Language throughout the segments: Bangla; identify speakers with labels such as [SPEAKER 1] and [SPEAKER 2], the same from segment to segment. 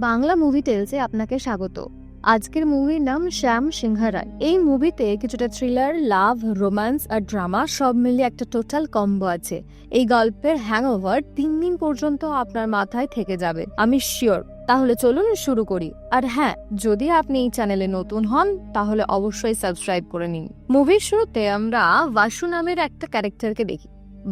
[SPEAKER 1] বাংলা মুভি টেলসে আপনাকে স্বাগত। আজকের মুভির নাম শ্যাম সিংহ রায়। এই মুভিতে কিছুটা থ্রিলার, লাভ, রোম্যান্স আর ড্রামা সব মিলিয়ে একটা টোটাল কম্বো আছে। এই গল্পের হ্যাংওভার 3 দিন পর্যন্ত আপনার মাথায় থেকে যাবে, আমি শিওর। তাহলে চলুন শুরু করি। আর হ্যাঁ, যদি আপনি এই চ্যানেলে নতুন হন তাহলে অবশ্যই সাবস্ক্রাইব করে নিন। মুভির শুরুতে আমরা বাসু নামের একটা ক্যারেক্টারকে দেখি।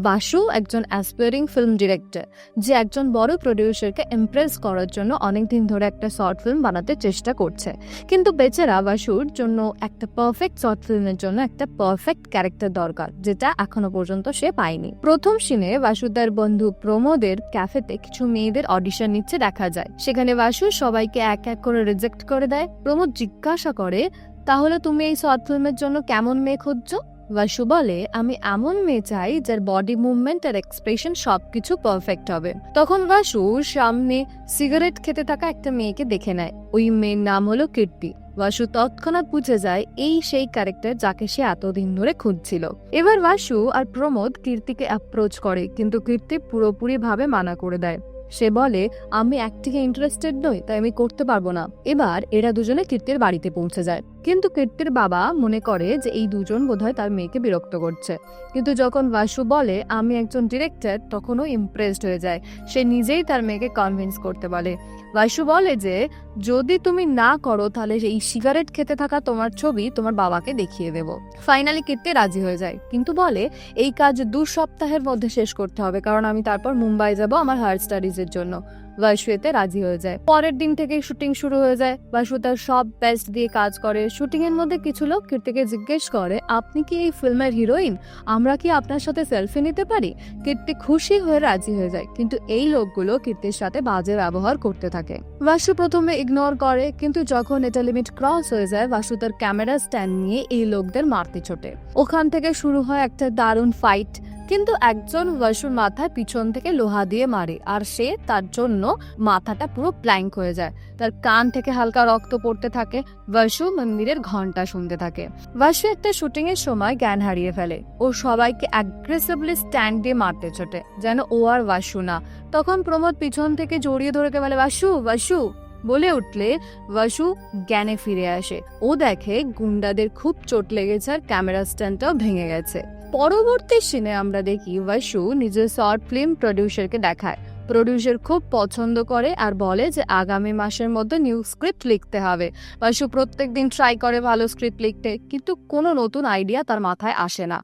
[SPEAKER 1] বাসু একজন অ্যাসপায়ারিং ফিল্ম ডিরেক্টর, যে একজন বড় প্রডিউসারকে ইমপ্রেস করার জন্য অনেকদিন ধরে একটা শর্ট ফিল্ম বানাতে চেষ্টা করছে। কিন্তু বেচারা বাসুর জন্য একটা পারফেক্ট শর্ট ফিল্মের জন্য একটা পারফেক্ট ক্যারেক্টার দরকার, যেটা এখনো পর্যন্ত সে পায়নি। প্রথম সিনে বাসু তার বন্ধু প্রমোদের ক্যাফেতে কিছু মেয়েদের অডিশন নিচ্ছে দেখা যায়। সেখানে বাসু সবাইকে এক এক করে রিজেক্ট করে দেয়। প্রমোদ জিজ্ঞাসা করে, তাহলে তুমি এই শর্ট ফিল্মের জন্য কেমন মেয়ে খুঁজছো? বাসু বলে, আমি এমন মেয়ে চাই যার বডি মুভমেন্ট আর এক্সপ্রেশন সবকিছু পারফেক্ট হবে। তখন বাসু সামনে সিগারেট খেতে থাকা একটা মেয়েকে দেখে নেয়। ওই মেয়ের নাম হলো কীর্তি। বাসু তৎক্ষণাৎ বুঝে যায় এই সেই ক্যারেক্টার যাকে সে এতদিন ধরে খুঁজছিল। এবার বাসু আর প্রমোদ কীর্তিকে অ্যাপ্রোচ করে, কিন্তু কীর্তি পুরোপুরি ভাবে মানা করে দেয়। সে বলে, আমি অ্যাক্টিংয়ে ইন্টারেস্টেড নই, তাই আমি করতে পারবো না। এবার এরা দুজনে কীর্তির বাড়িতে পৌঁছে যায়, কিন্তু কীর্তির বাবা মনে করে যে এই দুজন বোধহয় তার মেয়েকে বিরক্ত করছে। কিন্তু যখন বাসু বলে আমি একজন ডিরেক্টর, তখনও ইমপ্রেসড হয়ে যায়। সে নিজেই তার মেয়েকে কনভিন্স করতে বলে। বাসু বলে যে যদি তুমি না করো তাহলে এই সিগারেট খেতে থাকা তোমার ছবি তোমার বাবাকে দেখিয়ে দেব। ফাইনালি কীর্তি রাজি হয়ে যায়, কিন্তু বলে এই কাজ 2 সপ্তাহের মধ্যে শেষ করতে হবে, কারণ আমি তারপর মুম্বাই যাব আমার হায়ার স্টাডিজের জন্য। বাসু এতে রাজি হয়ে যায়। পরের দিন থেকে শুটিং শুরু হয়ে যায়। বাসু তার সব বেস্ট দিয়ে কাজ করে। শুটিং এর মধ্যে কিছু লোক কীর্তিকে জিজ্ঞেস করে, আপনি কি এই ফিল্মের হিরোইন? আমরা কি আপনার সাথে সেলফি নিতে পারি? কীর্তি খুশি হয়ে রাজি হয়ে যায়, কিন্তু এই লোকগুলো কীর্তির সাথে বাজে ব্যবহার করতে থাকে। বাসু প্রথমে ইগনোর করে, কিন্তু যখন এটা লিমিট ক্রস হয়ে যায়, বাসু তার ক্যামেরা স্ট্যান্ড নিয়ে এই লোকদের মারতে ছোটে। ওখান থেকে শুরু হয় একটা দারুণ ফাইট, কিন্তু একজন বাসুর মাথায় পিছন থেকে লোহা দিয়ে মারে, আর সে তার জন্য মাথাটা পুরো প্ল্যাঙ্ক হয়ে যায়। তার কান থেকে হালকা রক্ত পড়তে থাকে। বাসু মন্দিরের ঘন্টা শুনতে থাকে। বাসু একটা শুটিং এর সময় জ্ঞান হারিয়ে ফেলে। ও সবাইকে অ্যাগ্রেসিভলি স্ট্যান্ড দিয়ে মারতে ছোটে, যেন ও আর বাসু না। তখন প্রমোদ পিছন থেকে জড়িয়ে ধরে বলে, বাসু বাসু বলে উঠলে বাসু জ্ঞানে ফিরে আসে। ও দেখে গুন্ডাদের খুব চোট লেগেছে আর ক্যামেরা স্ট্যান্ডটাও ভেঙে গেছে। পরবর্তী সিনে আমরা দেখি বাসু নিজের শর্ট ফিল্ম প্রডিউসারকে দেখায়। প্রডিউসার খুব পছন্দ করে আর বলে যে আগামী মাসের মধ্যে নিউ স্ক্রিপ্ট লিখতে হবে। বাসু প্রত্যেকদিন ট্রাই করে ভালো স্ক্রিপ্ট লিখতে, কিন্তু কোনো নতুন আইডিয়া তার মাথায় আসে না।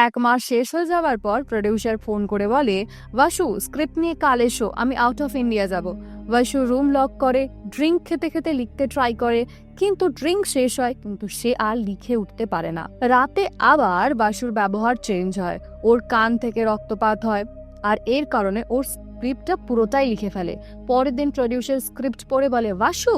[SPEAKER 1] 1 মাস শেষ হয়ে যাওয়ার পর প্রডিউসার ফোন করে বলে, বাসু স্ক্রিপ্ট নিয়ে কাল এসো, আমি আউট অফ ইন্ডিয়া যাব। বাসু রুম লক করে ড্রিঙ্ক খেতে খেতে লিখতে ট্রাই করে, কিন্তু ড্রিঙ্ক শেষ হয়, কিন্তু সে আর লিখে উঠতে পারে না। রাতে আবার বাসুর ব্যবহার চেঞ্জ হয়। ওর কান থেকে রক্তপাত হয়, আর এর কারণে ওর স্ক্রিপ্টটা পুরোটাই লিখে ফেলে। পরের দিন প্রডিউসার স্ক্রিপ্ট পড়ে বলে, বাসু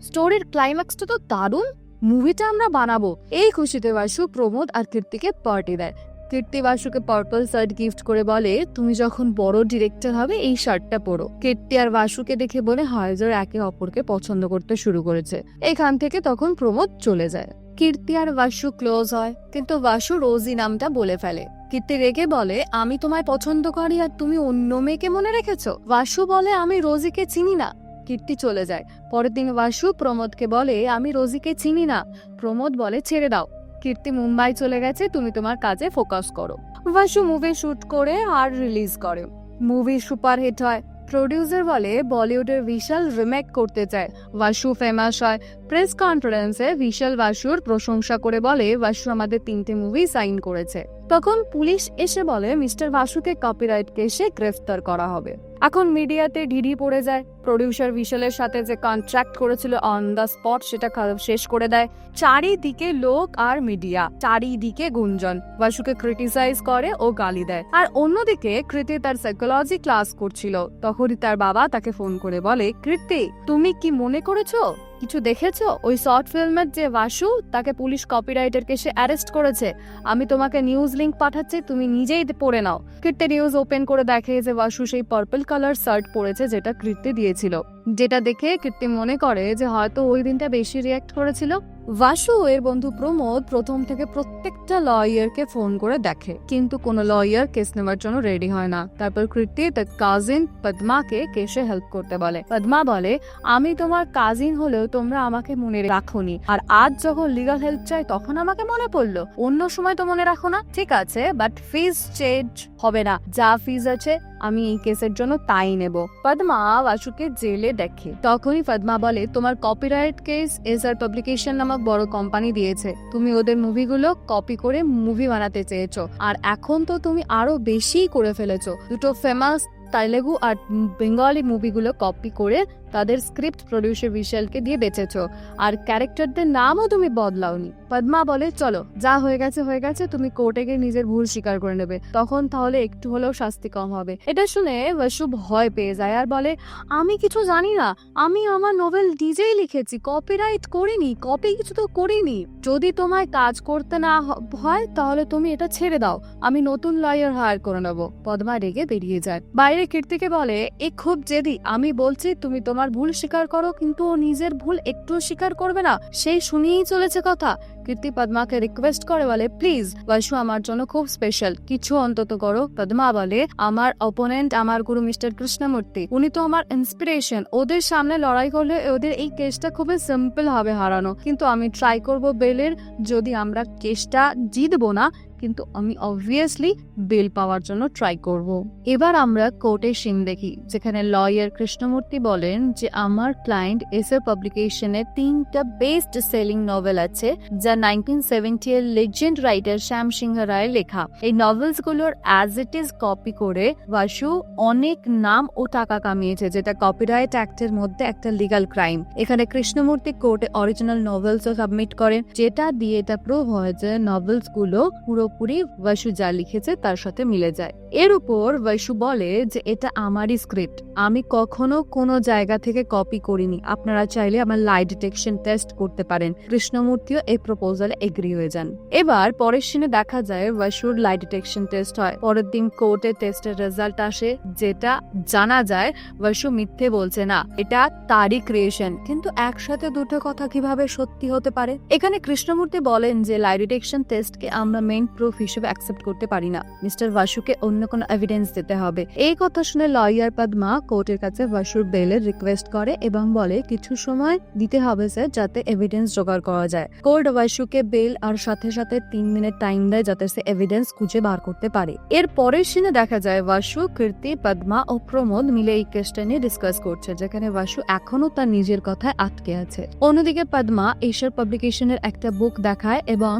[SPEAKER 1] স্টোরির ক্লাইম্যাক্সটা তো দারুণ, মুভিটা আমরা বানাবো। এই খুশিতে বাসু প্রমোদ আর কীর্তিকে পার্টি দেয়। কীর্তি বাসুকে পার্পল শার্ট গিফট করে বলে, তুমি যখন বড় ডিরেক্টর হবে এই শার্টটা পরো। কীর্তি আর বাসুকে দেখে বলে হয় যে একে অপরকে পছন্দ করতে শুরু করেছে। এখান থেকে তখন প্রমোদ চলে যায়। কীর্তি আর বাসু ক্লোজ হয়, কিন্তু বাসু রোজি নামটা বলে ফেলে। কীর্তি রেগে বলে, আমি তোমায় পছন্দ করি আর তুমি অন্য মেয়েকে মনে রেখেছো। বাসু বলে, আমি রোজিকে চিনি না। কীর্তি চলে যায়। পরের দিন বাসু প্রমোদকে বলে, আমি রোজিকে চিনি না। প্রমোদ বলে, ছেড়ে দাও, কীর্তি মুম্বাই চলে গেছে, তুমি তোমার কাজে ফোকাস করো। বাসু মুভি শুট করে আর রিলিজ করে। মুভি সুপারহিট হয়। প্রডিউসার বলে বলিউডের বিশাল রিমেক করতে চায়। বাসু ফেমাস হয়। প্রেস কনফারেন্সে বিশাল বাসুর প্রশংসা করে বলে, বাসু আমাদের 3টে মুভি সাইন করেছে। তখন পুলিশ এসে বলে মিস্টার বাসুকে কপিরাইট কেসে গ্রেফতার করা হবে। এখন মিডিয়াতে ঢিঢি পড়ে যায়। প্রডিউসার বিশালের সাথে যে কন্ট্রাক্ট করেছিল অন দ্য স্পট, সেটা শেষ করে দেয়। চারিদিকে লোক আর মিডিয়া, চারিদিকে গুঞ্জন। বাসুকে ক্রিটিসাইজ করে ও গালি দেয়। আর অন্যদিকে কৃতি তার সাইকোলজি ক্লাস করছিল। তখনই তার বাবা তাকে ফোন করে বলে, কৃতি তুমি কি মনে করেছো, কিছু দেখেছো? ওই শর্ট ফিল্মের যে বাসু, তাকে পুলিশ কপিরাইটের কেসে অ্যারেস্ট করেছে। আমি তোমাকে নিউজ লিংক পাঠাচ্ছি, তুমি নিজেই পড়ে নাও। কীর্তি নিউজ ওপেন করে দেখে যে বাসু সেই পার্পল কালার শার্ট পরেছে যেটা কীর্তি দিয়েছিল। যেটা দেখে কীর্তি মনে করে যে হয়তো ওই দিনটা বেশি রিয়াক্ট করেছিল। বাসু এর বন্ধু প্রমোদ প্রথম থেকে প্রত্যেকটা লয়ারকে ফোন করে দেখে, কিন্তু কোনো লয়ার কেস নেওয়ার জন্য রেডি হয় না। তারপর কীর্তি তার কাজিন পদ্মাকে কেসে হেল্প করতে বলে। পদ্মা বলে, আমি তোমার কাজিন হলেও তোমরা আমাকে মনে রাখোনি, আর আজ যখন লিগাল হেল্প চাই তখন আমাকে মনে পড়লো, অন্য সময় তো মনে রাখো না। ঠিক আছে, বাট ফিজ চেঞ্জ হবে না, যা ফিজ আছে আমি এই কেসের জন্য তাই নেব। পদ্মা বাসুকে জেলে দেখে। তখনই পদ্মা বলে, তোমার কপিরাইট কেস এসআর পাবলিকেশন নামক বড় কোম্পানি দিয়েছে, তুমি ওদের মুভিগুলো কপি করে মুভি বানাতে চেয়েছো, আর এখন তো তুমি আরো বেশি করে ফেলেছো। দুটো ফেমাস তেলেগু আর বেঙ্গলি মুভিগুলো কপি করে তাদের স্ক্রিপ্ট প্রডিউসার বিশালকে দিয়ে বেচেছো, আর ক্যারেক্টারদের নামও তুমি বদলাওনি। পদ্মা বলে, চলো যা হয়ে গেছে, তুমি কোর্টে গিয়ে নিজের ভুল স্বীকার করে নেবে, তখন তাহলে একটু হলেও শাস্তি কম হবে। এটা শুনে বাসু ভয় পেয়ে যায় আর বলে, আমি কিছু জানি না, আমি আমার নোভেল নিজেই লিখেছি, কপিরাইট করিনি, কপি কিছু তো করিনি। যদি তোমায় কাজ করতে না হয় তাহলে তুমি এটা ছেড়ে দাও, আমি নতুন লয়ার হায়ার করে নেবো। পদ্মা রেগে বেরিয়ে যায়। বাইরে কীর্তিকে বলে, এ খুব জেদি, আমি বলছি তুমি তোমার ভুল স্বীকার করো, কিন্তু ও নিজের ভুল একটু স্বীকার করবে না, সেই শুনিয়েই চলেছে কথা। কীর্তি পদ্মাকে রিকোয়েস্ট করে বলে, প্লিজ বাসু আমার জন্য খুব স্পেশাল, কিছু অন্তত করো। পদ্মা বলে, আমার অপোনেন্ট আমার গুরু মিস্টার কৃষ্ণমূর্তি, উনি তো আমার ইন্সপিরেশন, ওদের সামনে লড়াই করলে ওদের এই কেসটা খুবই সিম্পল হবে হারানো, কিন্তু আমি ট্রাই করব বেলের, যদি আমরা কেসটা জিতবো না কিন্তু আমি অবভিয়াসলি বেল পাওয়ার জন্য ট্রাই করব। এবার আমরা কোর্টের সিন দেখি, যেখানে লয়ার কৃষ্ণমূর্তি বলেন যে আমার ক্লায়েন্ট এসআর পাবলিকেশনের 3টা বেস্ট সেলিং নভেল আছে, যা 1970 এর লেজেন্ড রাইটার শ্যাম সিংহ রায়ের লেখা। এই নভেলস গুলোর অ্যাজ ইট ইজ কপি করে বাসু অনেক নাম ও টাকা কামিয়েছে, যেটা কপিরাইট অ্যাক্টের মধ্যে একটা লিগাল ক্রাইম। এখানে কৃষ্ণমূর্তি কোর্টে অরিজিনাল নভেলসও সাবমিট করেন, যেটা দিয়ে এটা প্রুভ হয় যে নভেলস গুলো পুরোপুরি বাসু যা লিখেছে তার সাথে মিলে যায়। এর উপর বাসু বলে যে এটা আমারই স্ক্রিপ্ট, আমি কখনো কোনো জায়গা থেকে কপি করিনি, আপনারা চাইলে আমার লাই ডিটেকশন টেস্ট করতে পারেন। কৃষ্ণমূর্তিও এই প্রপোজালে এগ্রি হয়ে যান। এবার পরের সিনে দেখা যায় বাসুর লাই ডিটেকশন টেস্ট হয়। পরের দিন কোর্টে টেস্টের রেজাল্ট আসে, যেটা জানা যায় বাসু মিথ্যে বলছে না, এটা তারই ক্রিয়েশন। কিন্তু একসাথে দুটো কথা কিভাবে সত্যি হতে পারে? এখানে কৃষ্ণমূর্তি বলেন যে লাই ডিটেকশন টেস্টকে আমরা মেইন প্রুফ হিসেবে অ্যাকসেপ্ট করতে পারি না, মিস্টার বাসুকে অন্য কোনো এভিডেন্স দিতে হবে। এই কথা শুনে লয়ার পদ্মা কোর্টের কাছে বাসুর বেলের রিকোয়েস্ট করে এবং বলে কিছু সময় দিতে হবে স্যার, যাতে এভিডেন্স জোগাড় করা যায়। কোর্ট বাসুকে বেল আর সাথে সাথে 3 মিনিট টাইম দেয় যাতে সে এভিডেন্স খুঁজে বার করতে পারে। এর পরের সিনে দেখা যায় বাসু, কীর্তি, পদ্মা ও প্রমোদ মিলে এই কেসটা নিয়ে ডিসকাস করছে, যেখানে বাসু এখনো তার নিজের কথায় আটকে আছে। অন্যদিকে পদ্মা এশার পাবলিকেশনের একটা বুক দেখায় এবং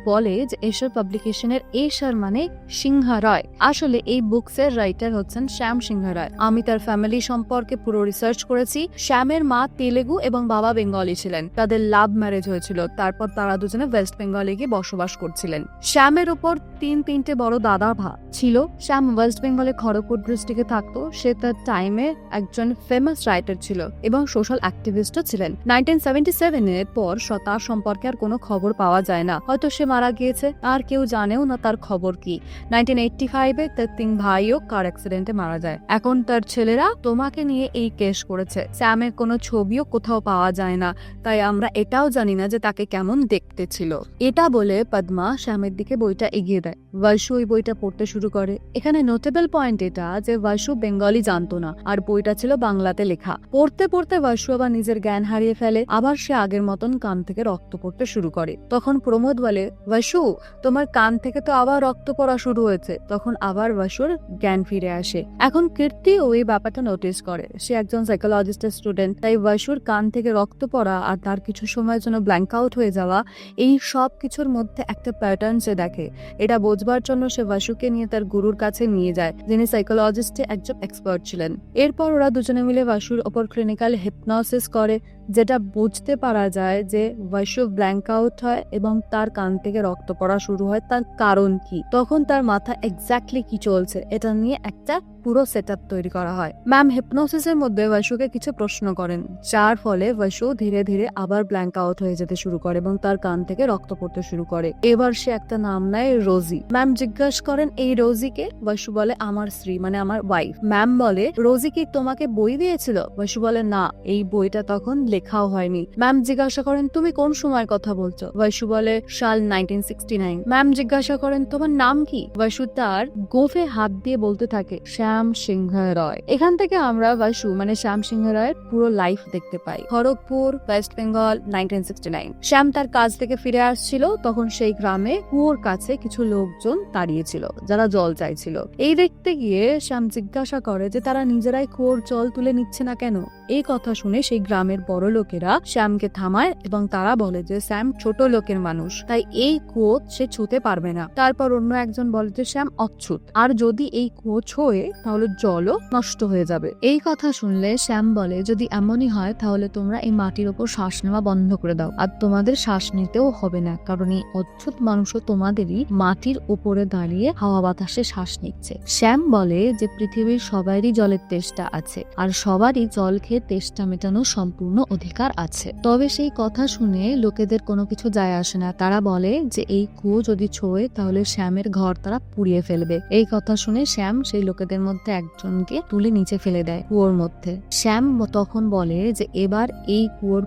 [SPEAKER 1] বলে যে এশার পাবলিকেশনের এশার মানে সিংহ রায়, আসলে এই বুকসের রাইটার হচ্ছেন শ্যাম সিংহ রায়। আমি তার ফ্যামিলি সম্পর্কে পুরো রিসার্চ করেছি। শ্যামের মা তেলেগু এবং বাবা বেঙ্গলি ছিলেন, তাদের লাভ ম্যারেজ হয়েছিল, তারপর তারা দুজনে ওয়েস্ট বেঙ্গলে গিয়ে বসবাস করছিলেন। শ্যামের উপর 3-3টে বড় দাদা ছিল। শ্যাম ওয়েস্ট বেঙ্গলে খড়গপুর ডিস্ট্রিক্টে থাকতো। সে তার টাইমে একজন ফেমাস রাইটার ছিল এবং সোশ্যাল অ্যাক্টিভিস্টও ছিলেন। 1977 এর পর তার সম্পর্কে আর কোনো খবর পাওয়া যায় না, হয়তো সে মারা গিয়েছে, আর কেউ জানেও না তার খবর কি। 1985-এ তার 3 ভাইও কার অ্যাক্সিডেন্টে মারা যায়। এখন তার ছেলেরা তোমাকে নিয়ে এই কেস করেছে। স্যামের কোনো ছবিও কোথাও পাওয়া যায় না, তাই আমরা এটাও জানি না যে তাকে কেমন দেখতে ছিল। এটা বলে পদ্মা শ্যামের দিকে বইটা এগিয়ে দেয়। বাসু ওই বইটা পড়তে শুরু করে। এখানে নোটেবল পয়েন্ট এটা যে বাসু বেঙ্গলি জানতো না, আর বইটা ছিল বাংলাতে লেখা। পড়তে পড়তে বাসু আবার নিজের জ্ঞান হারিয়ে ফেলে, আবার সে আগের মতন কান থেকে রক্ত পড়তে শুরু করে। তখন প্রমোদ বলে, বাসু তোমার কান থেকে তো আবার রক্ত পড়া শুরু হয়েছে। তখন আবার বাসুর জ্ঞান ফিরে আসে। এখন কীর্তি ওই ব্যাপারটা নোটিস করে, সে একজন সাইকোলজিস্টের স্টুডেন্ট, তাই বাসুর কান থেকে রক্ত পড়া আর তার কিছু সময়ের জন্য ব্ল্যাঙ্ক আউট হয়ে যাওয়া, এই সব কিছুর মধ্যে একটা প্যাটার্ন সে দেখে। এটা বোঝবার জন্য সে বাসুকে নিয়ে তার গুরুর কাছে নিয়ে যায়, যিনি সাইকোলজিস্টে একজন এক্সপার্ট ছিলেন। এরপর ওরা দুজনে মিলে বাসুর ওপর ক্লিনিক্যাল হিপনোসিস করে, যেটা বুঝতে পারা যায় যে বাসু ব্ল্যাঙ্ক আউট হয় এবং তার কান থেকে রক্ত পড়া শুরু হয়, তার কারণ কি, তখন তার মাথা এক্স্যাক্টলি কি চলছে এটা নিয়ে একটা পুরো সেটআপ তৈরি করা হয়। ম্যাম হিপনোসিসের মধ্যে বাসুকে কিছু প্রশ্ন করেন, যার ফলে বাসু ধীরে ধীরে আবার ব্ল্যাঙ্ক আউট হয়ে যেতে শুরু করে এবং তার কান থেকে রক্ত পড়তে শুরু করে। এবার সে একটা নাম নেয় রোজি। ম্যাম জিজ্ঞাসা করেন এই রোজিকে? বাসু বলে আমার স্ত্রী, মানে আমার ওয়াইফ। ম্যাম বলে রোজি কি তোমাকে বই দিয়েছিল? বাসু বলে না, এই বইটা তখন লেখাও হয়নি। ম্যাম জিজ্ঞাসা করেন তুমি কোন সময়ের কথা বলছো? বৈশু বলে সাল 1969। ম্যাম জিজ্ঞাসা করেন তোমার নাম কি? বৈশু তার গোফে হাত দিয়ে বলতে থাকে শ্যাম সিংহ রয়। এখান থেকে আমরা বৈশু মানে শ্যাম সিংহ রায়ের পুরো লাইফ দেখতে পাই। খড়গপুর, ওয়েস্ট বেঙ্গল, 1969। শ্যাম তার কাজ থেকে ফিরে আসছিল, তখন সেই গ্রামে কুয়োর কাছে কিছু লোকজন দাঁড়িয়েছিল যারা জল চাইছিল। এই দেখতে গিয়ে শ্যাম জিজ্ঞাসা করে যে তারা নিজেরাই কুয়োর জল তুলে নিচ্ছে না কেন। এই কথা শুনে সেই গ্রামের বড় লোকেরা শ্যামকে থামায় এবং তারা বলে যে শ্যাম ছোট লোকের মানুষ, তাই এই কুয়ো সে ছুঁতে পারবে না। তারপর অন্য একজন বলে যে শ্যাম অচ্ছুত, আর যদি এই কুয়ো ছোঁয়ে তাহলে জলও নষ্ট হয়ে যাবে। এই কথা শুনলে শ্যাম বলে যদি এমনই হয় তাহলে তোমরা এই মাটির ওপর শ্বাস নেওয়া বন্ধ করে দাও, আর তোমাদের শ্বাস নিতেও হবে না, কারণ এই অচ্ছুত মানুষও তোমাদেরই মাটির উপরে দাঁড়িয়ে হাওয়া বাতাসে শ্বাস নিচ্ছে। শ্যাম বলে যে পৃথিবীর সবারই জলের তেষ্টা আছে, আর সবারই জল খেয়ে তেষ্টা মেটানোর সম্পূর্ণ অধিকার আছে। তবে সেই কথা শুনে লোকেদের কোনো কিছু যায় আসে না। তারা বলে যে এই কুয়ো যদি ছোঁয়ে তাহলে শ্যামের ঘর তারা পুড়িয়ে ফেলবে। এই কথা শুনে শ্যাম সেই লোকেদের মধ্যে একজনকে তুলে নিচে ফেলে দেয় কুয়োর মধ্যে। শ্যাম তখন বলে যে এবার এই কুয়োর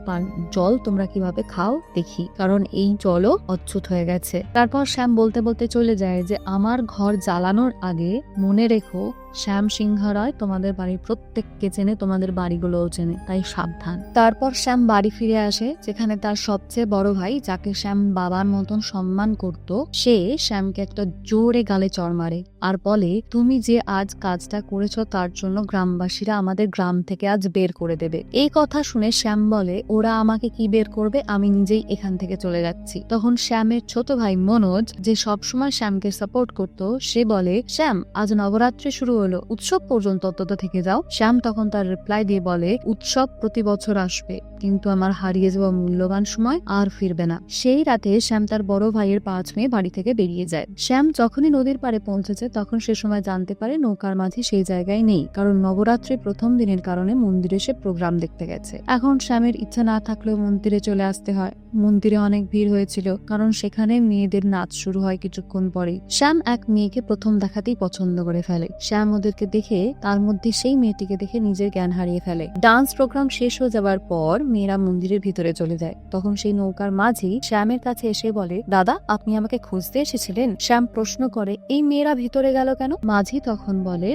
[SPEAKER 1] জল তোমরা কিভাবে খাও দেখি, কারণ এই জলও অচ্ছুত হয়ে গেছে। তারপর শ্যাম বলতে বলতে চলে যায় যে আমার ঘর জ্বালানোর আগে মনে রেখো শ্যাম সিংহ রায় তোমাদের বাড়ির প্রত্যেককে চেনে, তোমাদের বাড়িগুলোও চেনে, তাই সাবধান। তারপর শ্যাম বাড়ি ফিরে আসে, যেখানে তার সবচেয়ে বড় ভাই, যাকে শ্যাম বাবার মতন সম্মান করত, সে শ্যামকে একটা জোরে গালে চড় মারে আর বলে তুমি যে আজ কাজটা করেছ তার জন্য গ্রামবাসীরা আমাদের গ্রাম থেকে আজ বের করে দেবে। এই কথা শুনে শ্যাম বলে ওরা আমাকে কি বের করবে, আমি নিজেই এখান থেকে চলে যাচ্ছি। তখন শ্যামের ছোট ভাই মনোজ, যে সবসময় শ্যামকে সাপোর্ট করত, সে বলে শ্যাম আজ নবরাত্রি শুরু হলো, উৎসব পর্যন্ত অন্তত থেকে যাও। শ্যাম তখন তার রিপ্লাই দিয়ে বলে উৎসব প্রতি বছর আসবে, কিন্তু আমার হারিয়ে যাওয়া মূল্যবান সময় আর ফিরবে না। সেই রাতে শ্যাম তার বড় ভাইয়ের পা ছুঁয়ে বাড়ি থেকে বেরিয়ে যায়। শ্যাম যখনই নদীর পাড়ে পৌঁছেছে তখন সে সময় জানতে পারে নৌকার মাঝি সেই জায়গায় নেই, কারণ নবরাত্রির প্রথম দিনের কারণে মন্দিরে সে প্রোগ্রাম দেখতে গেছে। এখন শ্যামের ইচ্ছা না থাকলেও মন্দিরে চলে আসতে হয়। মন্দিরে অনেক ভিড় হয়েছিল, কারণ সেখানে মেয়েদের নাচ শুরু হয় কিছুক্ষণ পরে। শ্যাম এক মেয়েকে প্রথম দেখাতেই পছন্দ করে ফেলে। শ্যাম ওদেরকে দেখে তার মধ্যে সেই মেয়েটিকে দেখে নিজের জ্ঞান হারিয়ে ফেলে। ডান্স প্রোগ্রাম শেষ হয়ে যাওয়ার পর মেয়েরা মন্দিরের ভিতরে চলে যায়। তখন সেই নৌকার মাঝি শ্যামের কাছে এসে বলে দাদা আপনি আমাকে খুঁজতে এসেছিলেন? শ্যাম প্রশ্ন করে এই মেয়েরা ভিতরে গেল কেন? মাঝি তখন বলে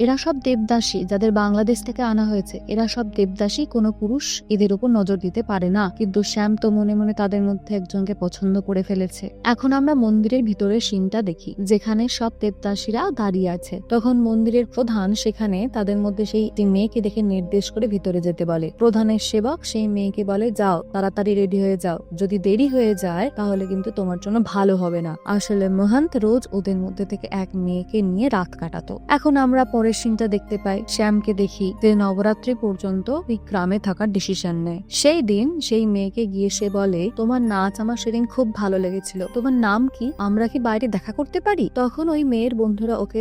[SPEAKER 1] এরা সব দেবদাসী, যাদের বাংলাদেশ থেকে আনা হয়েছে। এরা সব দেবদাসী, কোনো পুরুষ এদের উপর নজর দিতে পারে না, কিন্তু শ্যাম তো মনে মনে তাদের মধ্যে একজনকে পছন্দ করে ফেলেছে। এখন আমরা মন্দিরের ভিতরের সিনটা দেখি, যেখানে সব দেবদাসীরা দাঁড়িয়ে আছে। তখন মন্দিরের প্রধান সেখানে তাদের মধ্যে সেই মেয়েকে দেখে নির্দেশ করে ভিতরে যেতে বলে। প্রধানের সেবক সেই মেয়েকে বলে যাও, তাড়াতাড়ি রেডি হয়ে যাও, যদি দেরি হয়ে যায় তাহলে কিন্তু তোমার জন্য ভালো হবে না। আসলে মহন্ত রোজ ওদের মধ্যে থেকে এক মেয়েকে নিয়ে রাত কাটাতো। এখন আমরা পরের সিনটা দেখতে পাই, শ্যামকে দেখি যে নবরাত্রি পর্যন্ত ওই গ্রামে থাকার ডিসিশন নেয়। সেই দিন সেই মেয়েকে গিয়ে সে বলে তোমার নাচ আমার সেদিন খুব ভালো লেগেছিল, তোমার নাম কি, আমরা কি বাইরে দেখা করতে পারি? তখন ওই মেয়ের বন্ধুরা ওকে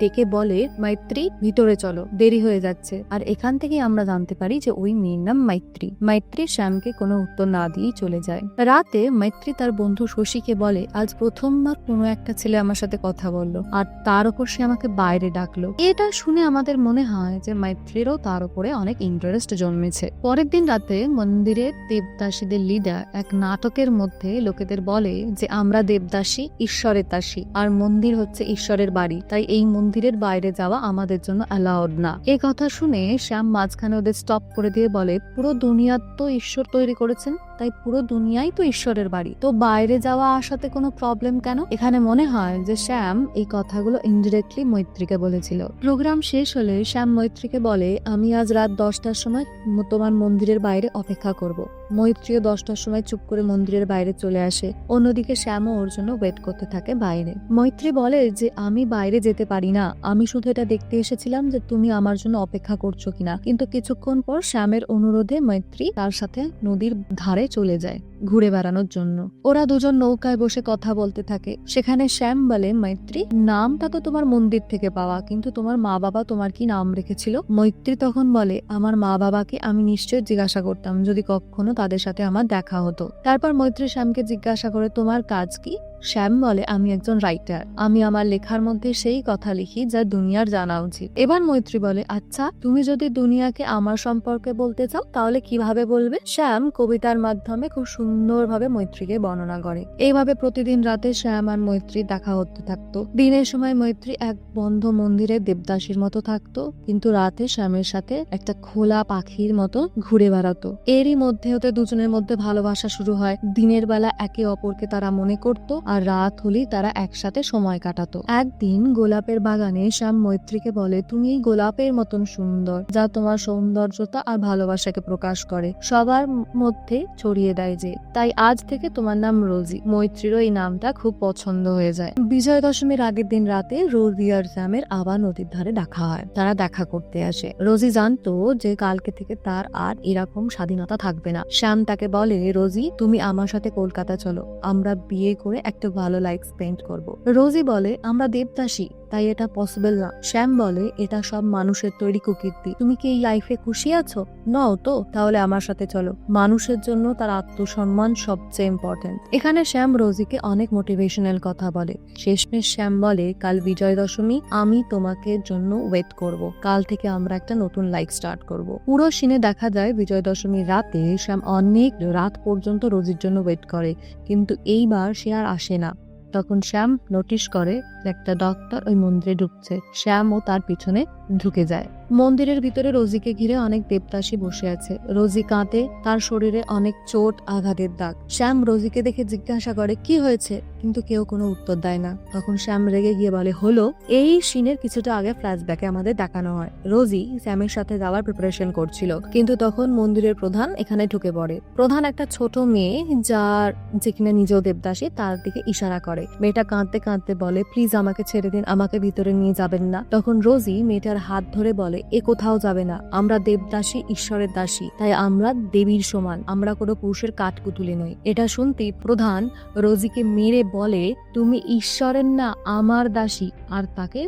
[SPEAKER 1] ডেকে বলে মৈত্রী ভিতরে চলো, দেরি হয়ে যাচ্ছে। আর এখান থেকে আমরা জানতে পারি যে ওই মেয়ের নাম মৈত্রী। মৈত্রী শ্যামকে কোনো উত্তর না দিয়ে চলে যায়। রাতে মৈত্রী তার বন্ধু শশীকে বলে আজ প্রথমবার কোনো একটা ছেলে আমার সাথে কথা বললো, আর তার উপর সে আমাকে বাইরে ডাকলো। এটা শুনে আমাদের মনে হয় যে মৈত্রীরও তার উপরে অনেক ইন্টারেস্ট জন্মেছে। পরের দিন রাতে মন্দিরে দেবদাসীদের লিডার এক নাটকের মধ্যে লোকেদের বলে যে আমরা দেবদাসী ঈশ্বরের দাসী, আর মন্দির হচ্ছে ঈশ্বরের বাড়ি, তাই এই মন্দিরের বাইরে যাওয়া আমাদের জন্য অ্যালাউড না। এই কথা শুনে শ্যাম মাঝখানে ওদের স্টপ করে দিয়ে বলে পুরো দুনিয়া তো ঈশ্বর তৈরি করেছেন, তাই পুরো দুনিয়াই তো ঈশ্বরের বাড়ি, তো বাইরে যাওয়া আসাতে কোনো প্রবলেম কেন? এখানে মনে হয় যে শ্যাম এই কথাগুলো ইনডিরেক্টলি মৈত্রীকে বলেছিল। প্রোগ্রাম শেষ হলে শ্যাম মৈত্রীকে বলে আমি আজ রাত 10টার সময় তোমার মন্দিরের বাইরে অপেক্ষা করব। মৈত্রীও 10টার সময় চুপ করে মন্দিরের বাইরে চলে আসে। অন্যদিকে শ্যামও ওর জন্য ওয়েট করতে থাকে বাইরে। মৈত্রী বলে যে আমি বাইরে যেতে পারি না, আমি শুধু এটা দেখতে এসেছিলাম যে তুমি আমার জন্য অপেক্ষা করছো কিনা। কিন্তু কিছুক্ষণ পর শ্যামের অনুরোধে মৈত্রী তার সাথে নদীর ধারে চলে যায় ঘুরে বেড়ানোর জন্য। ওরা দুজন নৌকায় বসে কথা বলতে থাকে। সেখানে শ্যাম বলে মৈত্রী নামটা তো তোমার মন্দির থেকে পাওয়া, কিন্তু তোমার মা বাবা তোমার কি নাম রেখেছিল? মৈত্রী তখন বলে আমার মা বাবাকে আমি নিশ্চয় জিজ্ঞাসা করতাম যদি কখনো তাদের সাথে আমার দেখা হতো। তারপর মৈত্রী শ্যামকে জিজ্ঞাসা করে, তোমার কাজ কি? শ্যাম বলে, আমি একজন রাইটার, আমি আমার লেখার মধ্যে সেই কথা লিখি যা দুনিয়ার জানা উচিত। এবার মৈত্রী বলে, আচ্ছা তুমি যদি দুনিয়াকে আমার সম্পর্কে বলতে চাও তাহলে কিভাবে বলবে? শ্যাম কবিতার মাধ্যমে খুব সুন্দরভাবে মৈত্রীকে বর্ণনা করে। এইভাবে প্রতিদিন রাতে শ্যাম আর মৈত্রী দেখা হতে থাকতো। দিনের সময় মৈত্রী এক বন্ধ মন্দিরে দেবদাসীর মতো থাকতো, কিন্তু রাতে শ্যামের সাথে একটা খোলা পাখির মতো ঘুরে বেড়াতো। এরই মধ্যে হতে দুজনের মধ্যে ভালোবাসা শুরু হয়। দিনের বেলা একে অপরকে তারা মনে করতো, আর রাত হলেই তারা একসাথে সময় কাটাতো। একদিন গোলাপের বাগানে শ্যাম মৈত্রীকে বলে, তুমি এই গোলাপের মতন সুন্দর, যা তোমার সৌন্দর্যতা আর ভালোবাসাকে প্রকাশ করে, সবার মধ্যে ছড়িয়ে দেয় যে, তাই আজ থেকে তোমার নাম রোজি। মৈত্রীরও এই নামটা খুব পছন্দ হয়ে যায়। বিজয়া দশমীর আগের দিন রাতে রোজি আর শ্যামের আবার নদীর ধারে দেখা হয়। তারা দেখা করতে আসে। রোজি জানতো যে কালকে থেকে তার আর এরকম স্বাধীনতা থাকবে না। শ্যাম তাকে বলে, রোজি তুমি আমার সাথে কলকাতা চলো, আমরা বিয়ে করে একটা ভালো লাইফ স্পেন্ড করব। রোজি বলে, আমরা দেবদাসী, তাই এটা পসিবল না। শ্যাম বলে, এটা সব মানুষের তৈরি কুকীর্তি, তুমি কি এই লাইফে খুশি আছো? নও তো? তাহলে আমার সাথে চলো। মানুষের জন্য তার আত্মসম্মান সবচেয়ে ইম্পর্টেন্ট। এখানে শ্যাম রোজিকে অনেক মোটিভেশনাল কথা বলে। শেষমেশ শ্যাম বলে, কাল বিজয় দশমী, আমি তোমাকে জন্য ওয়েট করব। কাল থেকে আমরা একটা নতুন লাইফ স্টার্ট করব। পুরো সিনে দেখা যায় বিজয় দশমীর রাতে শ্যাম অনেক রাত পর্যন্ত রোজির জন্য ওয়েট করে, কিন্তু এইবার সে আর আসে না। তখন শ্যাম নোটিশ করে একটা ডক্টর ওই মন্দিরে ঢুকছে। শ্যাম ও তার পিছনে ঢুকে যায়। মন্দিরের ভিতরে রোজিকে ঘিরে অনেক দেবদাসী বসে আছে। রোজি কাঁদে, তার শরীরে অনেক চোট আঘাতের দাগ। শ্যাম রোজিকে দেখে জিজ্ঞাসা করে, কি হয়েছে? কিন্তু কেউ কোনো উত্তর দেয় না। তখন শ্যাম রেগে গিয়ে বলে, হলো। এই সিনের কিছুটা আগে ফ্ল্যাশব্যাকে আমাদের দেখানো হয় রোজি শ্যামের সাথে যাওয়ার প্রিপারেশন করছিল, কিন্তু তখন মন্দিরের প্রধান এখানে ঢুকে পড়ে। প্রধান একটা ছোট মেয়ে, যার যেখানে নিজেও দেবদাসী, তার দিকে ইশারা করে। মেয়েটা কাঁদতে কাঁদতে বলে, প্লিজ আমাকে ছেড়ে দিন, আমাকে ভিতরে নিয়ে যাবেন না। তখন রোজি মেয়েটার হাত ধরে বলে, এ কোথাও যাবে না, আমরা দেবদাসী, ঈশ্বরের দাসী, তাই আমরা দেবীর সমান, আমরা কোনো পুরুষের কাঠপুতুলি নই। এটা শুনতেই প্রধান রোজিকে মেরে বলে, তুমি ঈশ্বরের না, আমার দাসী, আর তাকে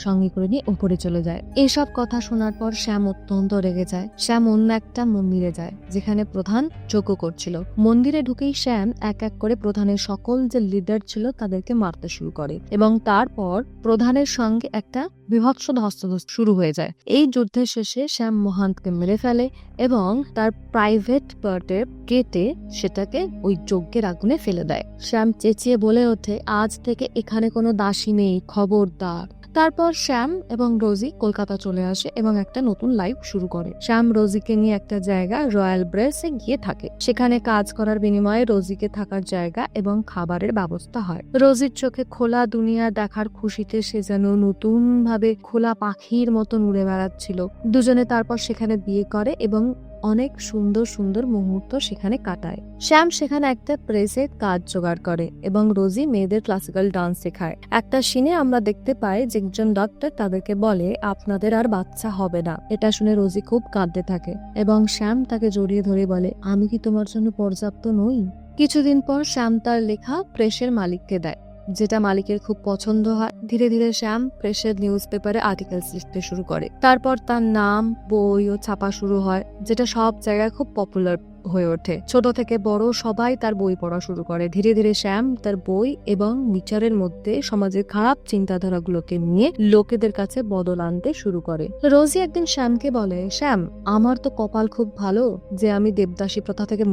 [SPEAKER 1] সঙ্গে করে নিয়ে উপরে চলে যায়। এসব কথা শোনার পর শ্যাম অত্যন্ত রেগে যায়। শ্যাম অন্য একটা মন্দিরে যায় যেখানে প্রধান যজ্ঞ করছিল। মন্দিরে ঢুকেই শ্যাম এক এক করে প্রধানের সকল যে লিডার ছিল তাদেরকে মারতে শুরু করে, এবং তারপর প্রধানের সঙ্গে একটা বিভৎস ধস্তাধস্তি শুরু হয়ে যায়। এই যুদ্ধের শেষে শ্যাম মহান্তকে মেরে ফেলে এবং তার প্রাইভেট পার্টে কেটে সেটাকে ওই যজ্ঞের আগুনে ফেলে দেয়। শ্যাম চেঁচিয়ে বলে ওঠে, আজ থেকে এখানে কোনো দাসী নেই, খবরদার। তারপর শ্যাম এবং রোজি কলকাতা চলে আসে এবং একটা নতুন লাইফ শুরু করে। শ্যাম রোজিকে নিয়ে একটা জায়গা রয়্যাল ব্রেসে গিয়ে থাকে। সেখানে কাজ করার বিনিময়ে রোজিকে থাকার জায়গা এবং খাবারের ব্যবস্থা হয়। রোজির চোখে খোলা দুনিয়া দেখার খুশিতে সে যেন নতুন ভাবে খোলা পাখির মতন উড়ে বেড়াচ্ছিল। দুজনে তারপর সেখানে বিয়ে করে এবং অনেক সুন্দর সুন্দর মুহূর্ত সেখানে কাটায়। শ্যাম সেখানে একটা প্রেসে কাজ জোগাড় করে এবং রোজি মেয়েদের ক্লাসিক্যাল ডান্স শেখায়। একটা সিনে আমরা দেখতে পাই যে একজন ডক্টর তাদেরকে বলে, আপনাদের আর বাচ্চা হবে না। এটা শুনে রোজি খুব কাঁদতে থাকে এবং শ্যাম তাকে জড়িয়ে ধরে বলে, আমি কি তোমার জন্য পর্যাপ্ত নই? কিছুদিন পর শ্যাম তার লেখা প্রেসের মালিককে দেয়, যেটা মালিকের খুব পছন্দ হয়। ধীরে ধীরে শ্যাম প্রেসের নিউজ পেপারে আর্টিকেলস লিখতে শুরু করে। তারপর তার নাম, বইও ছাপা শুরু হয়, যেটা সব জায়গায় খুব পপুলার হয়ে ওঠে। ছোট থেকে বড় সবাই তার বই পড়া শুরু করে। ধীরে ধীরে শ্যাম তার বই এবং বিচারের মধ্যে সমাজের খারাপ চিন্তাধারাগুলোকে নিয়ে লোকেদের কাছে বদল আনতে শুরু করে। রোজি একদিন শ্যামকে বলে, শ্যাম, আমার তো কপাল খুব ভালো যে আমি দেবদাসী প্রথা থেকে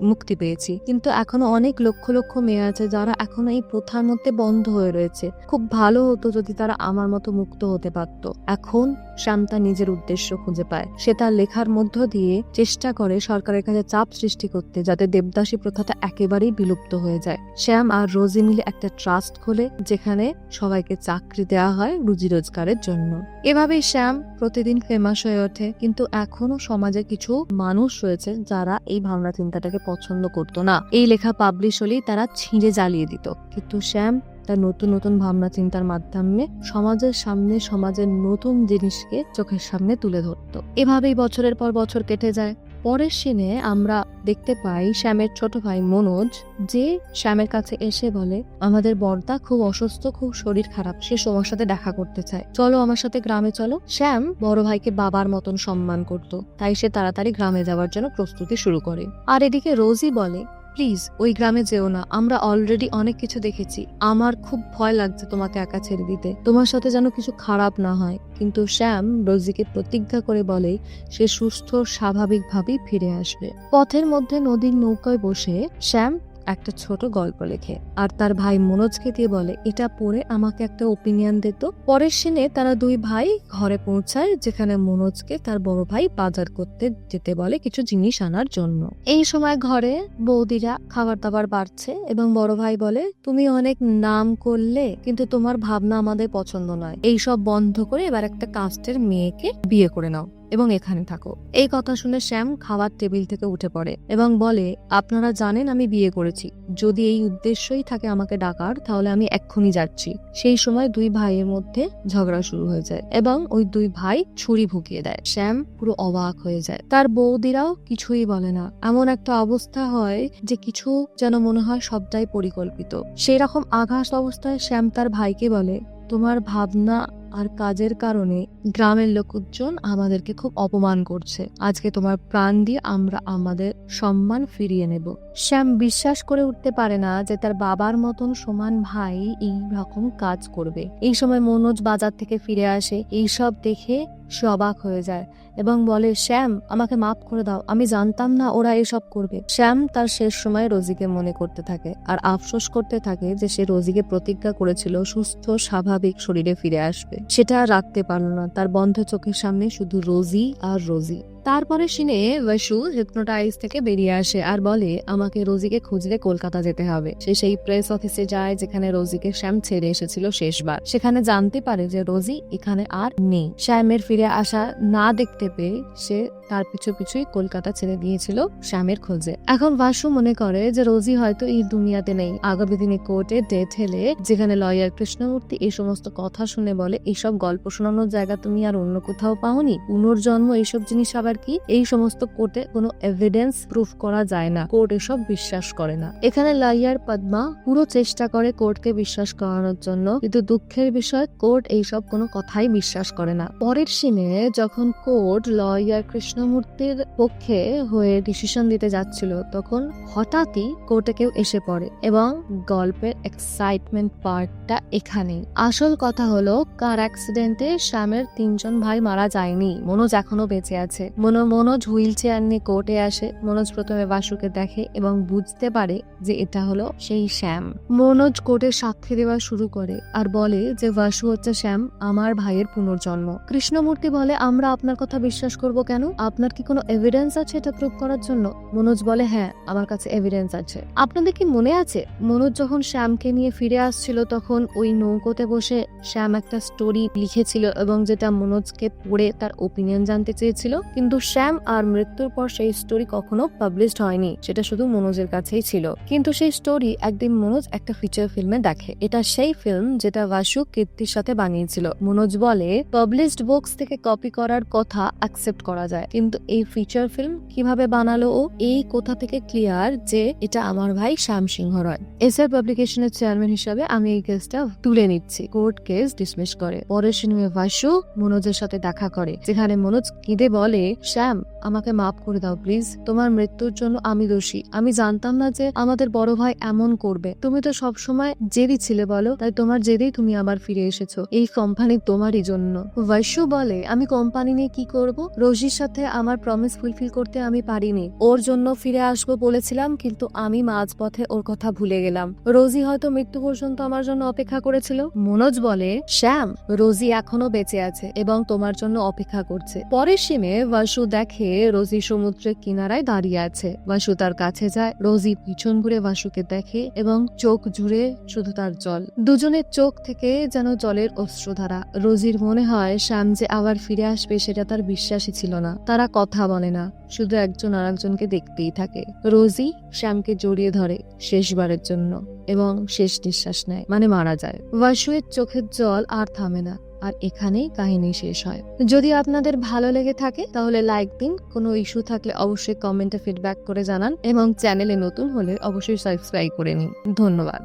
[SPEAKER 1] মুক্তি পেয়েছি, কিন্তু এখনো অনেক লক্ষ লক্ষ মেয়ে আছে যারা এখনো এই প্রথার মধ্যে বন্ধ হয়ে রয়েছে। খুব ভালো হতো যদি তারা আমার মতো মুক্ত হতে পারত। এখন শ্যাম তার নিজের উদ্দেশ্য খুঁজে পায়। সে তার লেখার মধ্য দিয়ে চেষ্টা করে সরকারের কাছে চাপ সৃষ্টি করতে, যাতে দেবদাসী প্রথাটা একেবারেই বিলুপ্ত হয়ে যায়। শ্যাম আর রোজি মিলে একটা ট্রাস্ট খোলে যেখানে সবাইকে চাকরি দেওয়া হয় রুজি রোজগারের জন্য। এভাবেই শ্যাম প্রতিদিন ফেমাস হয়ে ওঠে, কিন্তু এখনো সমাজে কিছু মানুষ রয়েছে যারা এই ভাবনা চিন্তাটাকে পছন্দ করতো না। এই লেখা পাবলিশ হলেই তারা ছিঁড়ে জ্বালিয়ে দিত, কিন্তু শ্যাম তার নতুন নতুন ভাবনা চিন্তার মাধ্যমে সমাজের সামনে সমাজের নতুন জিনিসকে চোখের সামনে তুলে ধরতো। এভাবেই বছরের পর বছর কেটে যায়। পরের সিনে আমরা দেখতে পাই শ্যামের ছোট ভাই মনোজ, যে শ্যামের কাছে এসে বলে আমাদের বর্দা খুব অসুস্থ, খুব শরীর খারাপ, সে তোমার সাথে দেখা করতে চায়, চলো আমার সাথে গ্রামে চলো। শ্যাম বড় ভাইকে বাবার মতন সম্মান করত, তাই সে তাড়াতাড়ি গ্রামে যাওয়ার জন্য প্রস্তুতি শুরু করে। আর এদিকে রোজি বলে প্লিজ ওই গ্রামে যেও না, আমরা অলরেডি অনেক কিছু দেখেছি, আমার খুব ভয় লাগছে তোমাকে একা ছেড়ে দিতে, তোমার সাথে যেন কিছু খারাপ না হয়। কিন্তু শ্যাম রোজিকে প্রতিজ্ঞা করে বলে সে সুস্থ স্বাভাবিকভাবেই ফিরে আসবে। পথের মধ্যে নদীর নৌকায় বসে শ্যাম একটা ছোট গল্প লেখে আর তার ভাই মনোজকে দিয়ে বলে এটা পড়ে আমাকে একটা ওপিনিয়ন দিত। পরের সিনে তারা দুই ভাই ঘরে পৌঁছায়, যেখানে মনোজকে তার বড় ভাই বাজার করতে যেতে বলে কিছু জিনিস আনার জন্য। এই সময় ঘরে বৌদিরা খাবার দাবার বাড়ছে এবং বড় ভাই বলে তুমি অনেক নাম করলে কিন্তু তোমার ভাবনা আমাদের পছন্দ নয়, এই সব বন্ধ করে এবার একটা কাস্টের মেয়েকে বিয়ে করে নাও এবং এখানে থাকো। এই কথা শুনে শ্যাম খাবার টেবিল থেকে উঠে পড়ে এবং বলে আপনারা জানেন আমি বিয়ে করেছি, যদি এই উদ্দেশ্যই থাকে আমাকে ডাকার তাহলে আমি এক্ষুনি যাচ্ছি। সেই সময় দুই ভাইয়ের মধ্যে ঝগড়া শুরু হয়ে যায় এবং ওই দুই ভাই ছুরি ভুকিয়ে দেয়। শ্যাম পুরো অবাক হয়ে যায়, তার বৌদিরাও কিছুই বলে না। এমন একটা অবস্থা হয় যে কিছু যেন মনে হয় সবটাই পরিকল্পিত। সেই রকম আঘাত অবস্থায় শ্যাম তার ভাইকে বলে তোমার ভাবনা আর কাজের কারণে গ্রামের লোকজন আমাদেরকে খুব অপমান করছে, আজকে তোমার প্রাণ দিয়ে আমরা আমাদের সম্মান ফিরিয়ে নেব। শ্যাম বিশ্বাস করে উঠতে পারে না যে তার বাবার মতন সমান ভাই এই রকম কাজ করবে। এই সময় মনোজ বাজার থেকে ফিরে আসে, এই সব দেখে সে অবাক হয়ে যায় এবং বলে শ্যাম আমাকে মাফ করে দাও, আমি জানতাম না ওরা এসব করবে। শ্যাম তার শেষ সময় রোজিকে মনে করতে থাকে আর আফসোস করতে থাকে যে সে রোজিকে প্রতিজ্ঞা করেছিল সুস্থ স্বাভাবিক শরীরে ফিরে আসবে, সেটা আর রাখতে পারল না। তার বন্ধ চোখের সামনে শুধু রোজি আর রোজি। তারপরে সিনে ভাসু হিপনোটাইজ থেকে বেরিয়ে আসে আর বলে আমাকে রোজিকে খুঁজলে কলকাতা যেতে হবে। সে সেই প্রেস অফিসে যায় যেখানে রোজিকে শ্যাম ছেড়ে এসেছিল শেষবার। সেখানে জানতে পারে যে রোজি এখানে আর নেই। শ্যামের ফিরে আসা না দেখতে পেয়ে সে তার পিছু পিছুই কলকাতা ছেড়ে দিয়েছিল শ্যামের খোঁজে। এখন ভাসু মনে করে যে রোজি হয়তো এই দুনিয়াতে নেই। আগামী দিনে কোর্টে ডেথ হলে যেখানে লয়ার কৃষ্ণমূর্তি এই সমস্ত কথা শুনে বলে এইসব গল্প শোনানোর জায়গা তুমি আর অন্য কোথাও পাওনি, পুনর্জন্ম এইসব জিনিস আবার কি, এই সমস্ত কোর্টে কোনো এভিডেন্স প্রুফ করা যায় না, কোর্ট এসব বিশ্বাস করে না। এখানে লয়ার পদ্মা পুরো চেষ্টা করে কোর্টকে বিশ্বাস করানোর জন্য, কিন্তু দুঃখের বিষয় কোর্ট এইসব কোনো কথাই বিশ্বাস করে না। পরের সিনে যখন কোর্ট লয়ার কৃষ্ণমূর্তির পক্ষে হয়ে ডিসিশন দিতে যাচ্ছিল তখন হঠাৎই কোর্টে কেউ এসে পড়ে এবং গল্পের এক্সাইটমেন্ট পার্টটা এখানেই। আসল কথা হলো কার অ্যাক্সিডেন্টে শ্যামের 3 জন ভাই মারা যায়নি, মনোজ এখনো বেঁচে আছে। মনোজ হুইল চেয়ার নিয়ে কোর্টে আসে। মনোজ প্রথমে বাসুকে দেখে এবং বুঝতে পারে যে এটা হলো সেই শ্যাম। মনোজ কোর্টে সাক্ষী দেওয়া শুরু করে আর বলে যে বাসু হচ্ছে শ্যাম, আমার ভাইয়ের পুনর্জন্ম। কৃষ্ণমূর্তি বলে আমরা আপনার কথা বিশ্বাস করব কেন, আপনার কি কোনো এভিডেন্স আছে এটা প্রুভ করার জন্য? মনোজ বলে হ্যাঁ আমার কাছে এভিডেন্স আছে। আপনাদের কি মনে আছে মনোজ যখন শ্যামকে নিয়ে ফিরে আসছিল তখন ওই নৌকোতে বসে শ্যাম একটা স্টোরি লিখেছিল এবং যেটা মনোজকে পড়ে তার ওপিনিয়ন জানতে চেয়েছিল, কিন্তু শ্যাম আর মৃত্যুর পর সেই স্টোরি কখনো পাবলিশড হয়নি, সেটা শুধু মনোজের কাছেই ছিল। কিন্তু সেই স্টোরি একদিন মনোজ একটা ফিচার ফিল্মে দেখে। এটা সেই ফিল্ম যেটা বাসু কীর্তির সাথে বানিয়েছিল। মনোজ বলে পাবলিশড বুকস থেকে কপি করার কথা অ্যাকসেপ্ট করা যায়, কিন্তু এই ফিচার ফিল্ম কিভাবে বানালো ও, এই কথা থেকে ক্লিয়ার যে এটা আমার ভাই শ্যাম সিংহ রয়। এসআর পাবলিকেশনের চেয়ারম্যান হিসাবে আমি এই কেসটা তুলে নিচ্ছি। কোর্ট কেস ডিসমিস করে। পরের সিনেমায় বাসু মনোজের সাথে দেখা করে, যেখানে মনোজ কেঁদে বলে শ্যাম আমাকে মাফ করে দাও প্লিজ, তোমার মৃত্যুর জন্য আমি দোষী, আমি জানতাম না যে আমাদের বড় ভাই এমন করবে, তুমি তো সবসময় জেদি ছিলে বলো, তাই তোমার জেদেই তুমি আবার ফিরে এসেছো, এই কোম্পানি তোমারই জন্য। বৈশু বলে আমি কোম্পানি নিয়ে কি করব, রোজির সাথে আমার প্রমিস ফুলফিল করতে আমি পারিনি, ওর জন্য ফিরে আসবো বলেছিলাম কিন্তু আমি মাঝপথে ওর কথা ভুলে গেলাম, রোজি হয়তো মৃত্যু পর্যন্ত আমার জন্য অপেক্ষা করেছিল। মনোজ বলে শ্যাম রোজি এখনো বেঁচে আছে এবং তোমার জন্য অপেক্ষা করছে। পরের সিনে বাসু দেখে রোজি সমুদ্রের কিনারায় দাঁড়িয়ে আছে। বাসু তার কাছে যায়, রোজি পিছন ঘুরে বাসুকে দেখে এবং চোখ জুড়ে শুধু তার জল, দুজনের চোখ থেকে যেন জলের অশ্রুধারা। রোজির মনে হয় শ্যাম যে আবার ফিরে আসবে সেটা তার বিশ্বাসই ছিল না। তারা কথা বলে না, শুধু একজন আরেকজনকে দেখতেই থাকে। রোজি শ্যামকে জড়িয়ে ধরে শেষবারের জন্য এবং শেষ নিঃশ্বাস নেয়, মানে মারা যায়। বাসুয়ের চোখের জল আর থামে না। আর এখানেই কাহিনী শেষ হয়। যদি আপনাদের ভালো লেগে থাকে তাহলে লাইক দিন, কোনো ইস্যু থাকলে অবশ্যই কমেন্টে ফিডব্যাক করে জানান এবং চ্যানেলে নতুন হলে অবশ্যই সাবস্ক্রাইব করে নিন। ধন্যবাদ।